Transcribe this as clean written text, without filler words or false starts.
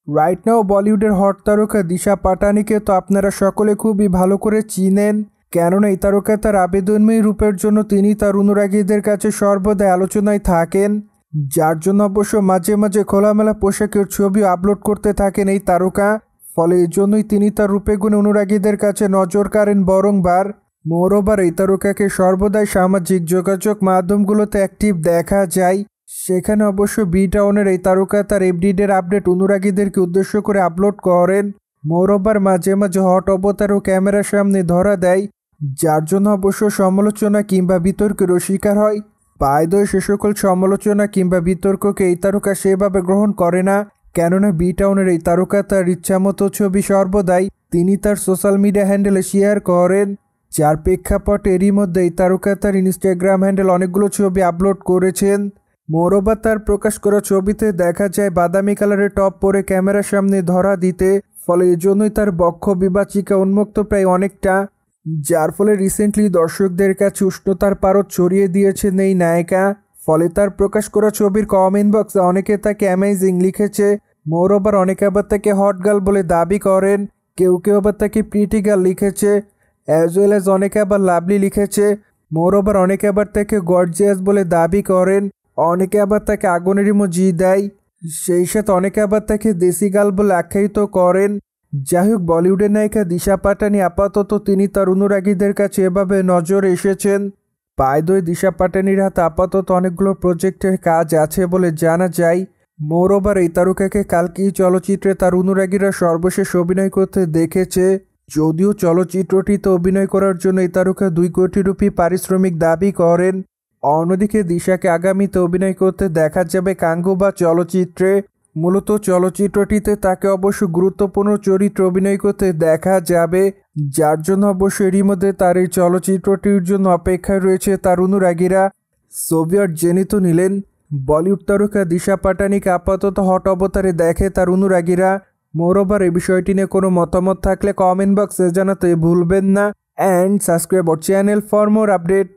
Right now বলিউডের hot তারকা দিশা পাটানিকে তো আপনারা সকলে খুবই ভালো করে চিনেন, কেননা এই তারকা তার আবেদনময়ী রূপের জন্য তিনি তার অনুরাগীদের কাছে সর্বদাই আলোচনায় থাকেন, যার জন্য অবশ্য মাঝে মাঝে খোলামেলা পোশাকের ছবি আপলোড করতে থাকেন এই তারকা। ফলে এই জন্যই তিনি তার রূপে গুণে অনুরাগীদের কাছে নজর কাড়েন বরংবার। মোরওভার এই তারকাকে সর্বদাই সামাজিক যোগাযোগ মাধ্যমগুলোতে অ্যাক্টিভ দেখা যায়। সেখানে অবশ্য বি টাউনের এই তারকা তার এভরিডের আপডেট অনুরাগীদেরকে উদ্দেশ্য করে আপলোড করেন। মোরওভার মাঝে মাঝে হট অবতারও ক্যামেরার সামনে ধরা দেয়, যার জন্য অবশ্য সমালোচনা কিংবা বিতর্কেরও শিকার হয়। বাই সে সকল সমালোচনা কিংবা বিতর্ককে এই তারকা সেভাবে গ্রহণ করে না, কেননা বি টাউনের এই তারকা তার ইচ্ছামতো ছবি সর্বদাই তিনি তার সোশ্যাল মিডিয়া হ্যান্ডেলে শেয়ার করেন, যার প্রেক্ষাপটে এরই মধ্যে এই তারকা তার ইনস্টাগ্রাম হ্যান্ডেল অনেকগুলো ছবি আপলোড করেছেন। মোরওভার তার প্রকাশ করা ছবিতে দেখা যায় বাদামি কালারের টপ পরে ক্যামেরার সামনে ধরা দিতে, ফলে এজন্যই তার বক্ষ বিভাজিকা উন্মুক্ত প্রায় অনেকটা, যার ফলে রিসেন্টলি দর্শকদের কাছে উষ্ণতার পারদ ছড়িয়ে দিয়েছেন এই নায়িকা। ফলে তার প্রকাশ করা ছবির কমেন্ট বক্সে অনেকে তাকে অ্যামেজিং লিখেছে। মোরওভার অনেকে আবার তাকে হট গার্ল বলে দাবি করেন, কেউ কেউ আবার তাকে প্রিটি গার্ল লিখেছে, অ্যাজ ওয়েল অ্যাজ অনেকে আবার লাভলি লিখেছে। মোরওভার অনেকে আবার তাকে গর্জিয়াস বলে দাবি করেন, অনেকে আবার তাকে আগুনের ইমোজি দেয়, সেই সাথে অনেকে আবার তাকে দেশি গার্ল বলে আখ্যায়িত করেন। যাই হোক, বলিউডের নায়িকা দিশা পাটানি আপাতত তিনি তার অনুরাগীদের কাছে এভাবে নজরে এসেছেন। দিশা পাটানির হাতে আপাতত অনেকগুলো প্রজেক্টের কাজ আছে বলে জানা যায়। মোরওভার এই তারকাকে কালকেই চলচ্চিত্রে তার অনুরাগীরা সর্বশেষ অভিনয় করতে দেখেছে, যদিও চলচ্চিত্রটিতে অভিনয় করার জন্য এই তারকা 2 কোটি রুপি পারিশ্রমিক দাবি করেন। অন্যদিকে দিশাকে আগামীতে অভিনয় করতে দেখা যাবে গাঙ্গুবা চলচ্চিত্রে। মূলত চলচ্চিত্রটিতে তাকে অবশ্য গুরুত্বপূর্ণ চরিত্রে অভিনয় করতে দেখা যাবে, যার জন্য অবশ্য এরই মধ্যে তার এই চলচ্চিত্রটির জন্য অপেক্ষায় রয়েছে তার অনুরাগীরা। সোভিয়েত জেনে তো নিলেন, বলিউড তারকা দিশা পাটানিকে আপাতত হট অবতারে দেখে তার অনুরাগীরা। মোরওভার এই বিষয়টি নিয়ে কোনো মতামত থাকলে কমেন্ট বক্সে জানাতে ভুলবেন না। And subscribe our channel for more update.